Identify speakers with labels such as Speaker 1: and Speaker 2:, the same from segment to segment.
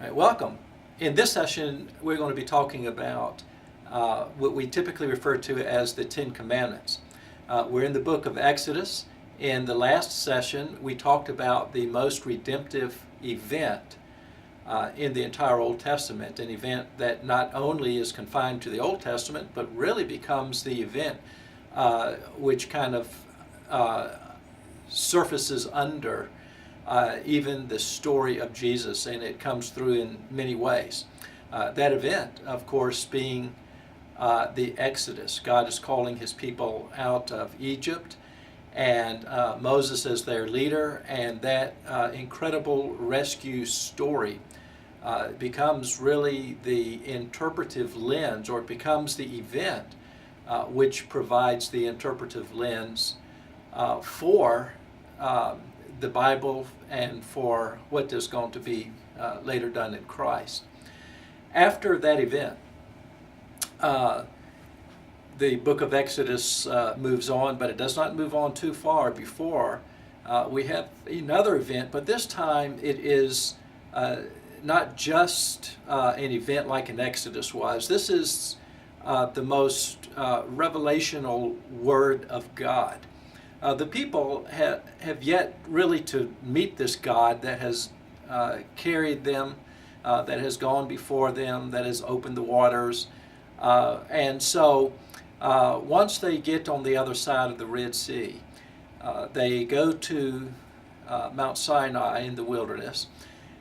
Speaker 1: Right, welcome. In this session, we're going to be talking about what we typically refer to as the Ten Commandments. We're in the book of Exodus. In the last session, we talked about the most redemptive event in the entire Old Testament, an event that not only is confined to the Old Testament, but really becomes the event which kind of surfaces under even the story of Jesus, and it comes through in many ways. That event, of course, being the Exodus. God is calling his people out of Egypt, and Moses is their leader, and that incredible rescue story becomes really the interpretive lens, or it becomes the event which provides the interpretive lens for the Bible and for what is going to be later done in Christ. After that event, the book of Exodus moves on, but it does not move on too far before we have another event, but this time it is not just an event like an Exodus was. This is the most revelational Word of God. The people have yet really to meet this God that has carried them, that has gone before them, that has opened the waters. And so once they get on the other side of the Red Sea, they go to Mount Sinai in the wilderness,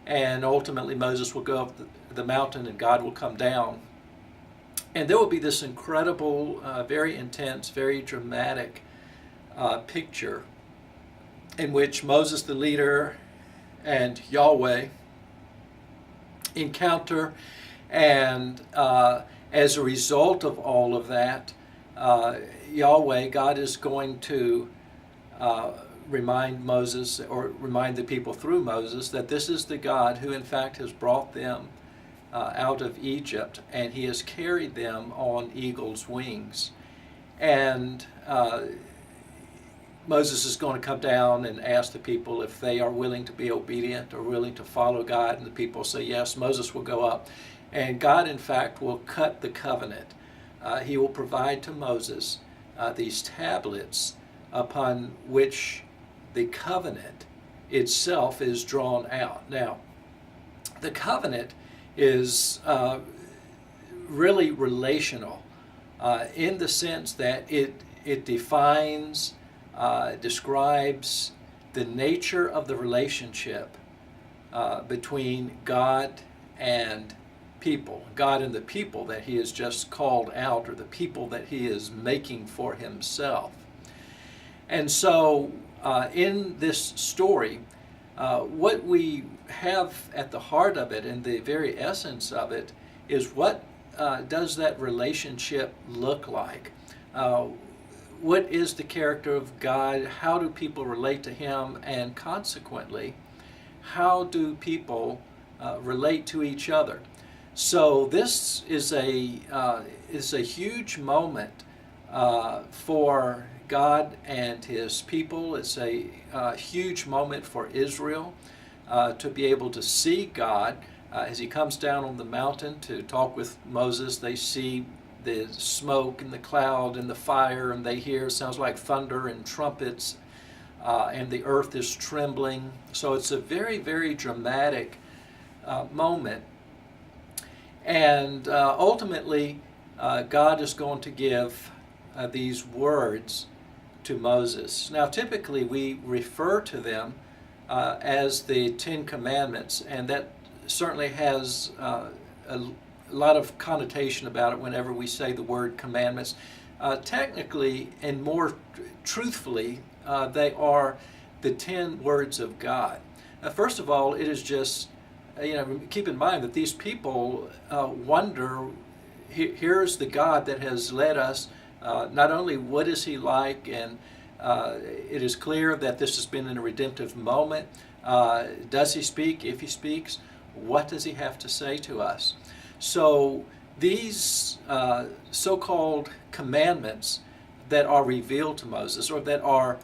Speaker 1: and ultimately Moses will go up the mountain and God will come down. And there will be this incredible, very intense, very dramatic picture in which Moses, the leader, and Yahweh encounter, and as a result of all of that, Yahweh, God, is going to remind Moses, or remind the people through Moses, that this is the God who in fact has brought them out of Egypt, and he has carried them on eagle's wings. And Moses is going to come down and ask the people if they are willing to be obedient or willing to follow God, and the people say yes. Moses will go up, and God in fact will cut the covenant. He will provide to Moses these tablets upon which the covenant itself is drawn out. Now, the covenant is really relational in the sense that it defines, describes the nature of the relationship between God and people, God and the people that he has just called out, or the people that he is making for himself. And so in this story, what we have at the heart of it, and the very essence of it, is what does that relationship look like? What is the character of God? How do people relate to him? And consequently, how do people relate to each other? So this is a huge moment for God and his people. It's a huge moment for Israel to be able to see God as he comes down on the mountain to talk with Moses. They see the smoke and the cloud and the fire, and they hear, sounds like thunder and trumpets, and the earth is trembling. So it's a very, very dramatic moment. And ultimately, God is going to give these words to Moses. Now, typically we refer to them as the Ten Commandments, and that certainly has a lot of connotation about it whenever we say the word commandments. Technically and more truthfully, they are the 10 words of God. First of all, it is just, keep in mind that these people wonder, here's the God that has led us. Not only what is he like, and it is clear that this has been in a redemptive moment. Does he speak? If he speaks, what does he have to say to us? So these so-called commandments that are revealed to Moses, or that are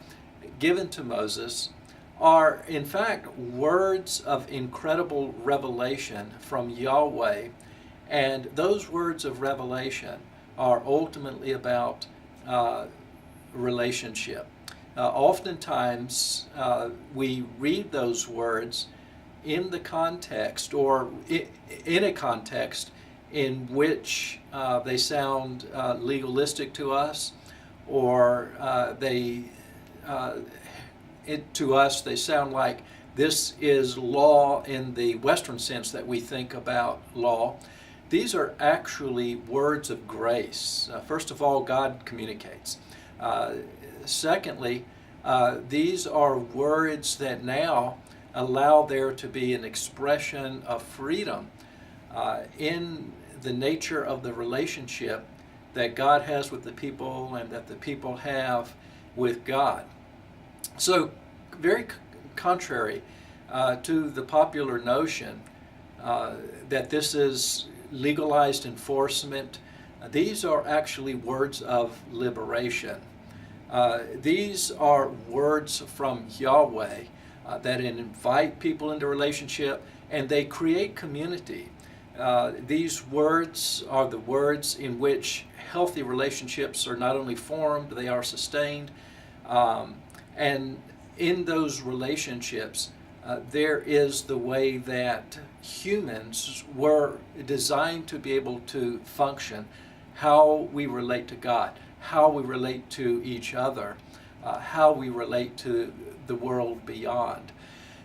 Speaker 1: given to Moses, are in fact words of incredible revelation from Yahweh, and those words of revelation are ultimately about relationship. Oftentimes we read those words in the context, or in a context in which they sound legalistic to us, or to us they sound like this is law in the Western sense that we think about law. These are actually words of grace. First of all, God communicates. Secondly, these are words that now allow there to be an expression of freedom in the nature of the relationship that God has with the people and that the people have with God. So, very contrary to the popular notion that this is legalized enforcement, these are actually words of liberation. These are words from Yahweh that invite people into relationship, and they create community. These words are the words in which healthy relationships are not only formed, they are sustained. And in those relationships, there is the way that humans were designed to be able to function, how we relate to God, how we relate to each other, how we relate to the world beyond.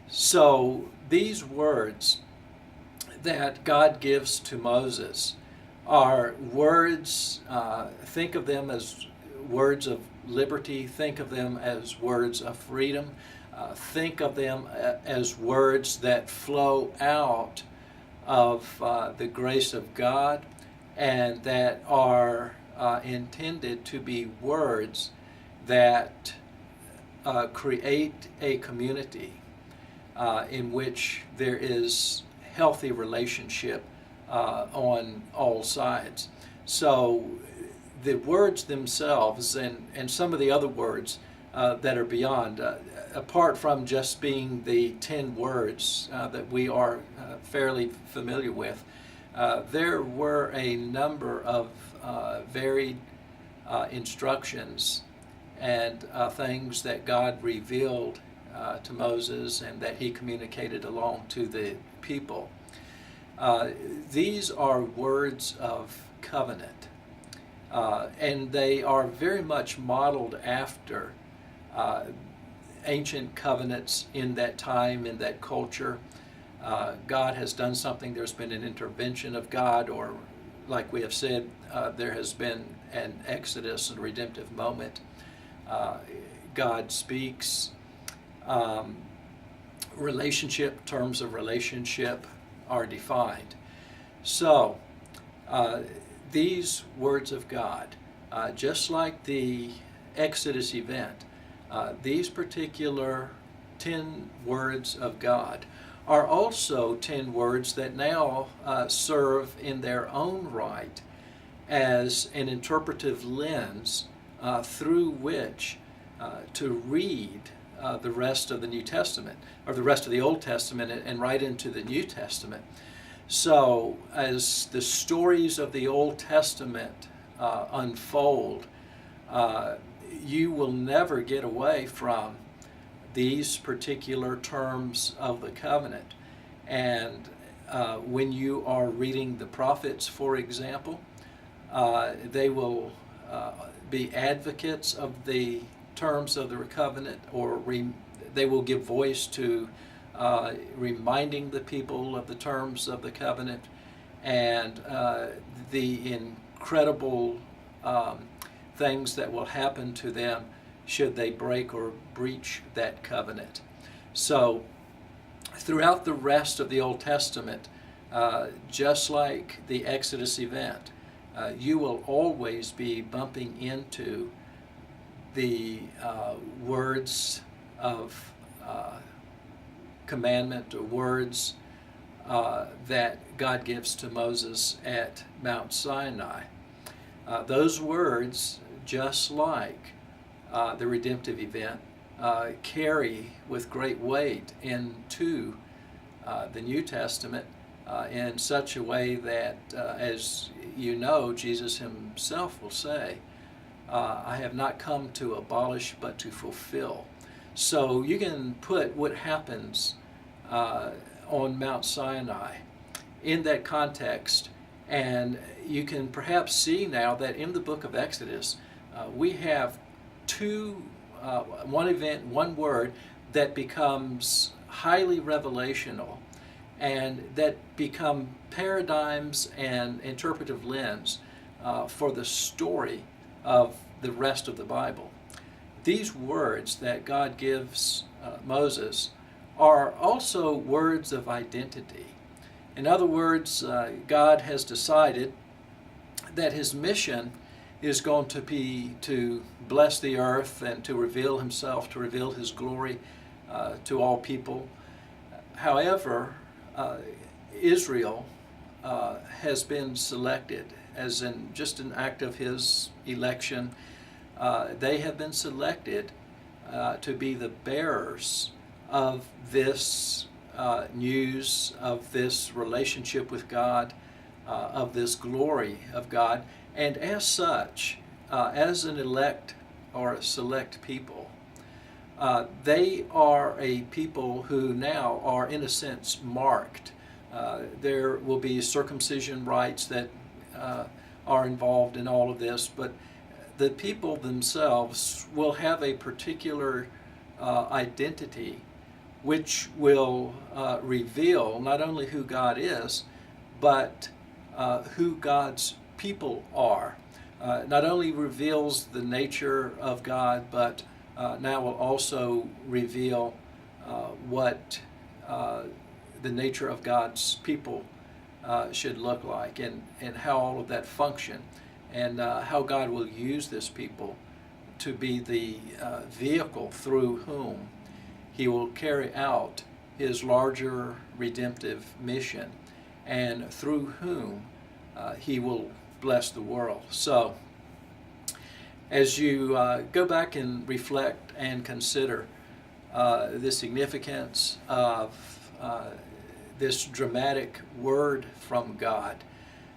Speaker 1: So these words that God gives to Moses are words, think of them as words of liberty, think of them as words of freedom, think of them as words that flow out of the grace of God, and that are intended to be words that create a community in which there is healthy relationship on all sides. So the words themselves and some of the other words that are beyond, apart from just being the 10 words that we are fairly familiar with, there were a number of varied instructions and things that God revealed to Moses and that he communicated along to the people. These are words of covenant, and they are very much modeled after ancient covenants in that time, in that culture. God has done something, there's been an intervention of God, or like we have said, there has been an exodus and redemptive moment. God speaks. Relationship, terms of relationship are defined. So, these words of God, just like the Exodus event, these particular 10 words of God are also 10 words that now serve in their own right as an interpretive lens through which to read the rest of the New Testament, or the rest of the Old Testament, and right into the New Testament. So as the stories of the Old Testament unfold, you will never get away from these particular terms of the covenant. And when you are reading the prophets, for example, they will be advocates of the terms of the covenant, or they will give voice to reminding the people of the terms of the covenant and the incredible things that will happen to them should they break or breach that covenant. So throughout the rest of the Old Testament, just like the Exodus event, you will always be bumping into the words of commandment, or words that God gives to Moses at Mount Sinai. Those words, just like the redemptive event, carry with great weight into the New Testament in such a way that, as you know, Jesus himself will say, I have not come to abolish but to fulfill. So you can put what happens on Mount Sinai in that context, and you can perhaps see now that in the book of Exodus we have one event, one word that becomes highly revelational and that become paradigms and interpretive lens for the story of the rest of the Bible. These words that God gives Moses are also words of identity. In other words, God has decided that his mission is going to be to bless the earth and to reveal himself, to reveal his glory to all people. However, Israel has been selected as in just an act of his election. They have been selected to be the bearers of this news, of this relationship with God, of this glory of God. And as such, as an elect or a select people, they are a people who now are, in a sense, marked. There will be circumcision rites that are involved in all of this, but the people themselves will have a particular identity which will reveal not only who God is, but who God's people are. Not only reveals the nature of God, but now will also reveal what the nature of God's people should look like, and how all of that function, and how God will use this people to be the vehicle through whom he will carry out his larger redemptive mission, and through whom he will bless the world. So, as you go back and reflect and consider the significance of this dramatic word from God,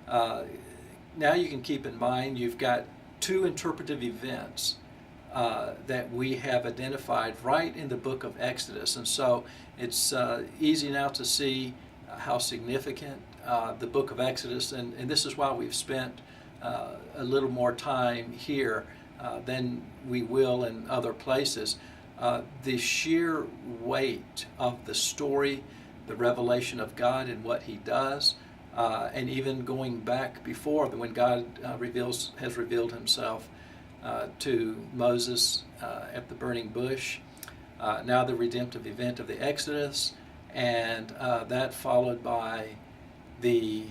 Speaker 1: now you can keep in mind you've got two interpretive events that we have identified right in the book of Exodus. And so it's easy now to see how significant the book of Exodus, and this is why we've spent a little more time here than we will in other places. The sheer weight of the story, the revelation of God and what he does, and even going back before when God has revealed himself to Moses at the burning bush, now the redemptive event of the Exodus, and that followed by the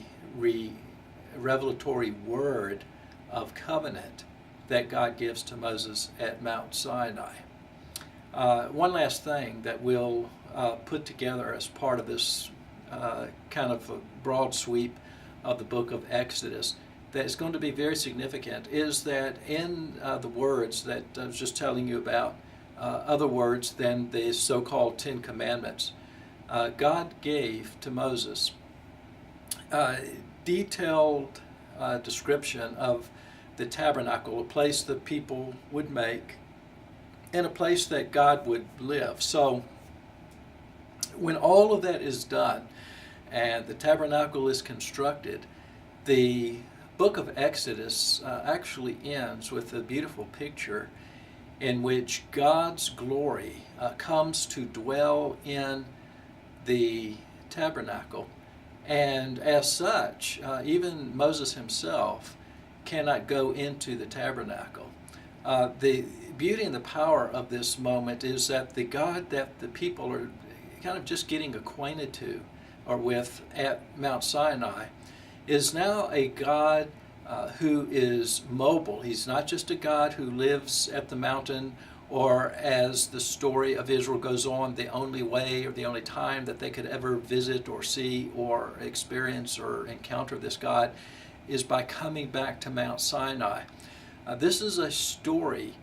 Speaker 1: revelatory word of covenant that God gives to Moses at Mount Sinai. One last thing that we'll put together as part of this kind of a broad sweep of the book of Exodus that is going to be very significant is that in the words that I was just telling you about, other words than the so-called Ten Commandments, God gave to Moses a detailed description of the tabernacle, a place that people would make, and a place that God would live. So when all of that is done and the tabernacle is constructed, the book of Exodus actually ends with a beautiful picture in which God's glory comes to dwell in the tabernacle. And as such, even Moses himself cannot go into the tabernacle. The beauty and the power of this moment is that the God that the people are kind of just getting acquainted to or with at Mount Sinai is now a God who is mobile. He's not just a God who lives at the mountain, or as the story of Israel goes on, the only way or the only time that they could ever visit or see or experience or encounter this God is by coming back to Mount Sinai. This is a story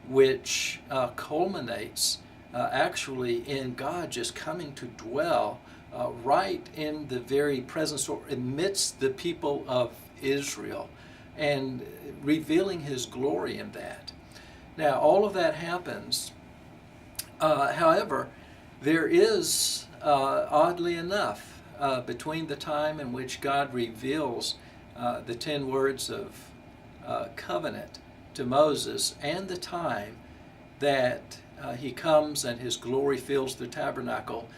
Speaker 1: which culminates actually in God just coming to dwell right in the very presence or amidst the people of Israel and revealing his glory in that. Now, all of that happens. However, there is, oddly enough, between the time in which God reveals the 10 words of covenant to Moses and the time that he comes and his glory fills the tabernacle,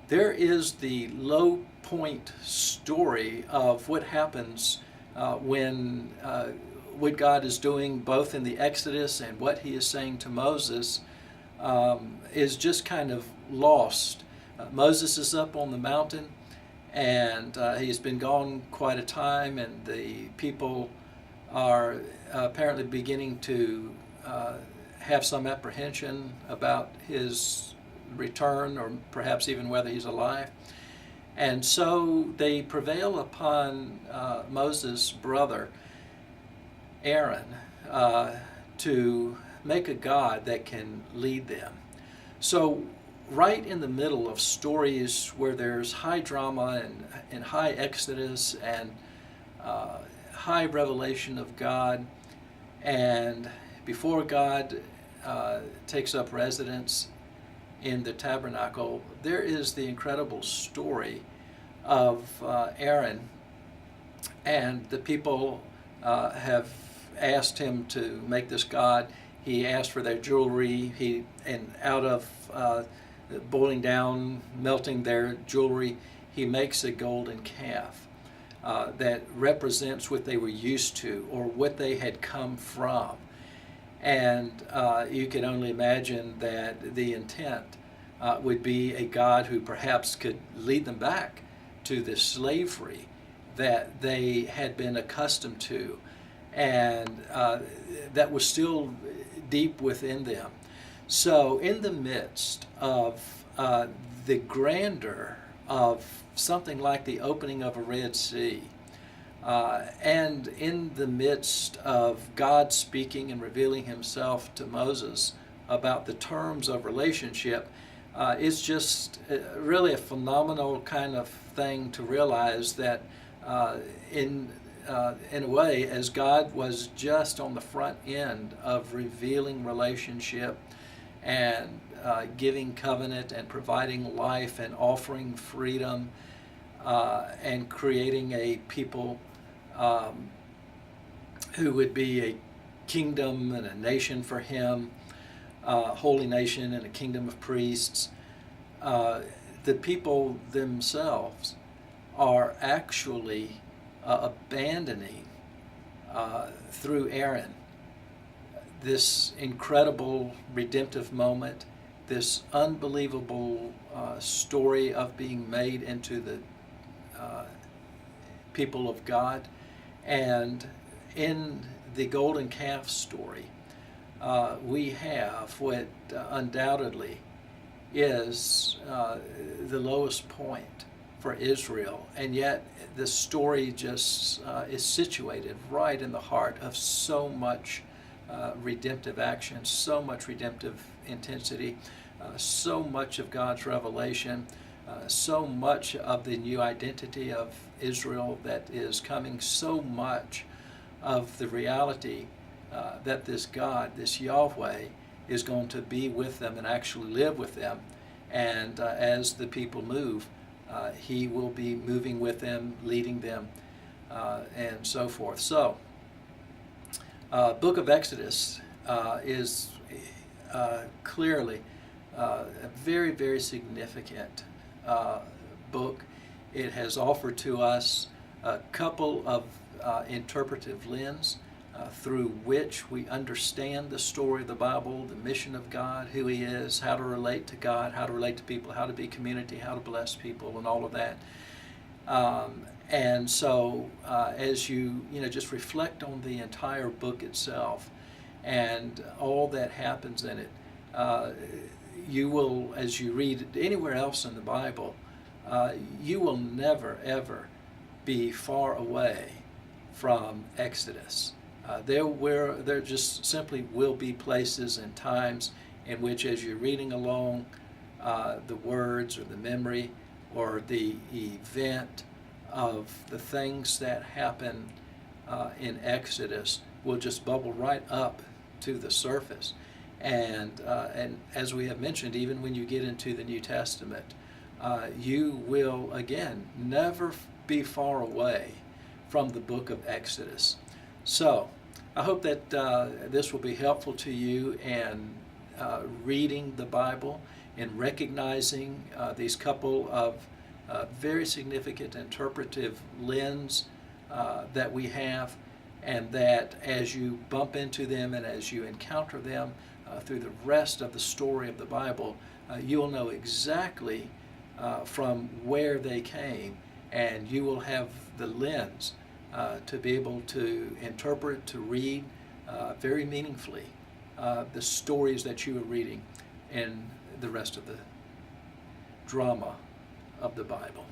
Speaker 1: there is the low point story of what happens when what God is doing both in the Exodus and what he is saying to Moses is just kind of lost. Moses is up on the mountain, and he's been gone quite a time, and the people are apparently beginning to have some apprehension about his return, or perhaps even whether he's alive. And so they prevail upon Moses' brother Aaron to make a god that can lead them. So right in the middle of stories where there's high drama and high exodus and high revelation of God, and before God takes up residence in the tabernacle, there is the incredible story of Aaron, and the people have asked him to make this god. He asked for their jewelry. And out of boiling down, melting their jewelry, he makes a golden calf that represents what they were used to or what they had come from. And you can only imagine that the intent would be a God who perhaps could lead them back to the slavery that they had been accustomed to, and that was still deep within them. So in the midst of the grandeur of something like the opening of a Red Sea, and in the midst of God speaking and revealing himself to Moses about the terms of relationship, it's just really a phenomenal kind of thing to realize that in a way, as God was just on the front end of revealing relationship and giving covenant and providing life and offering freedom and creating a people who would be a kingdom and a nation for him, holy nation and a kingdom of priests, the people themselves are actually abandoning through Aaron this incredible redemptive moment, this unbelievable story of being made into the people of God. And in the golden calf story, we have what undoubtedly is the lowest point for Israel, and yet the story just is situated right in the heart of so much redemptive action, so much redemptive intensity, so much of God's revelation, so much of the new identity of Israel that is coming, so much of the reality that this God, this Yahweh, is going to be with them and actually live with them. And as the people move, he will be moving with them, leading them, and so forth. So, Book of Exodus is clearly a very, very significant book. It has offered to us a couple of interpretive lenses through which we understand the story of the Bible, the mission of God, who he is, how to relate to God, how to relate to people, how to be community, how to bless people, and all of that. And so as you just reflect on the entire book itself and all that happens in it, you will, as you read anywhere else in the Bible, you will never, ever be far away from Exodus. There just simply will be places and times in which, as you're reading along, the words or the memory or the event of the things that happen in Exodus will just bubble right up to the surface. And as we have mentioned, even when you get into the New Testament, you will, again, never be far away from the book of Exodus. So I hope that this will be helpful to you in reading the Bible and recognizing these couple of very significant interpretive lens that we have, and that as you bump into them and as you encounter them through the rest of the story of the Bible, you'll know exactly from where they came, and you will have the lens to be able to interpret, to read very meaningfully the stories that you are reading in the rest of the drama of the Bible.